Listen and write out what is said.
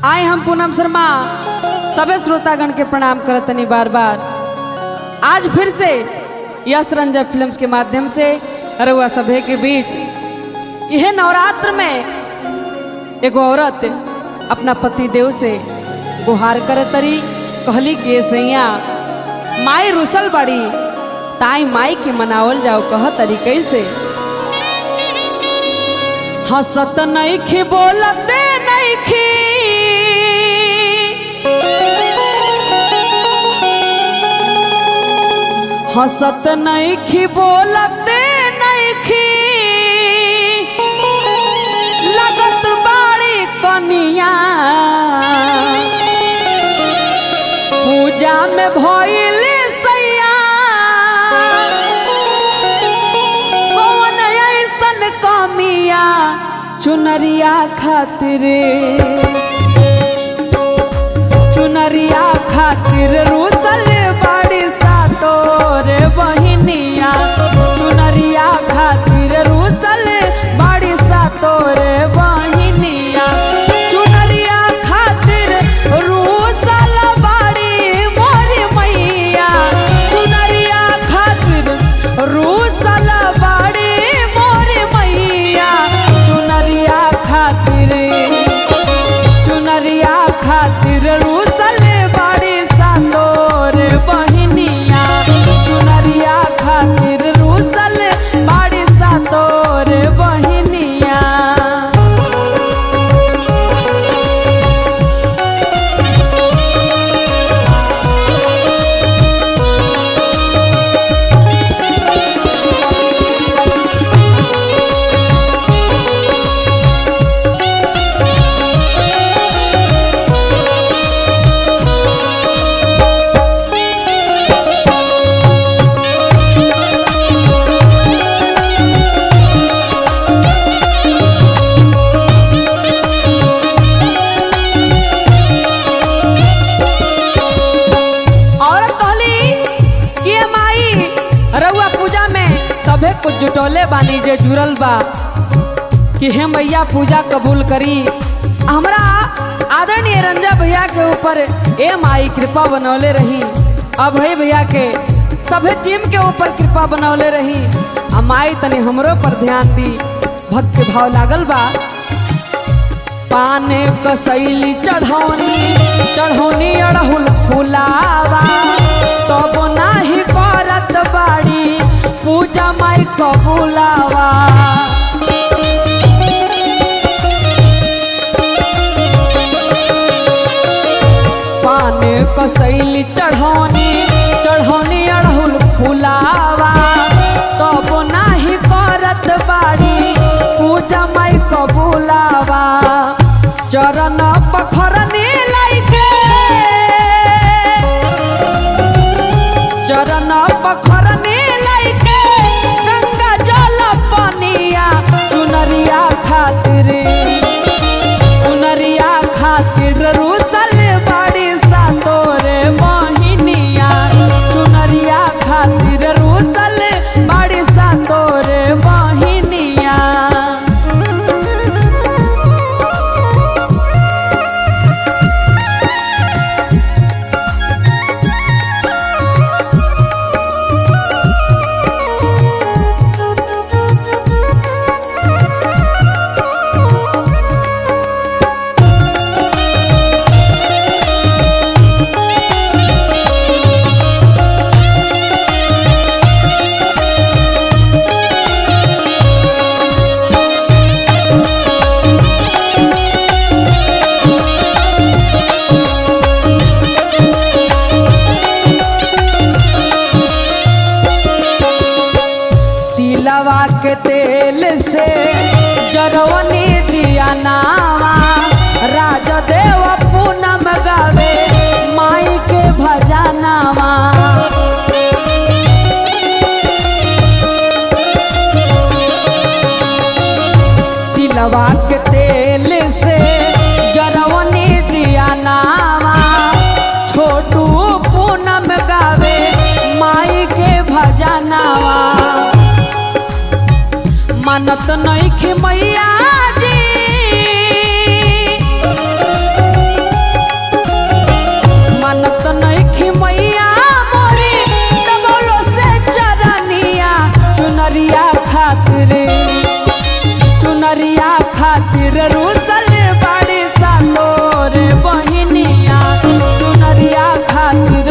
आए हम पूनम शर्मा सभी श्रोतागण के प्रणाम करतनी बार बार। आज फिर से यश रंजन फिल्म्स के माध्यम से रउआ सभे के बीच यह नवरात्र में एगो औरत अपना पति देव से गुहार करतरी कहली के सैया माई रुसल बड़ी ताई माई के मनावल जाओ कह तरी कैसे। हंसत नइखी बोलते नइखी हंसत नइखी बोलते नइखी लगत बाड़ी कनिया पूजा में भइल सैया कौन ऐसन कमिया चुनरिया खातिर रूसल बाड़ी सा तोरे बहिनिया चुनरिया खातिर रूसल बाड़ी सा तोरे बहिनिया चुनरिया खातिर रूसल बाड़ी मोरी मैया चुनरिया खातिर रूसल बाड़ी मोरी मैया चुनरिया खातिर रूसल बाड़ी सा तोरे बहिनिया चुनरिया खातिर रूसल बाड़ी सा तोरे बहिनिया। कुछ जुटौले बानी जे जुड़ल बा कि हे मैया पूजा कबूल करी। हमरा आदरणीय रंजा भैया के ऊपर ए माई कृपा बनौले रही। अब हे भैया के सभी टीम के ऊपर कृपा बनौले रही। माई तने हमरो पर ध्यान दी। भक्त के भाव लागल बा पाने कसैली चढ़ौनी अड़हुल फुलावा तब तो नाही करत बाड़ी पूजा माई कबूलावा पाने कसैली चढ़ौनी अड़हुल फुलावा तब तो नाही करत बाड़ी पूजा माई कबूलावा चरण पखरनी लाइके चरण पखरनी लाइके गंगा जल पनिया चुनरिया खातिर रूसल बाड़ी सा तोरे बहिनिया चुनरिया खातिर रूसल बाड़ी सा तोरे बहिनिया। तिलवा के तेल से जरवनी दिया नावा राजदेव पूनम गावे माई के भजनावा तिलवा के तेल से जरवनी दिया नावा छोटू पूनम गावे माई के भजनावा मानत नइखे मैया जी चुनरिया खातिर रूसल बाड़ी सा तोरे बहिनिया चुनरिया खातिर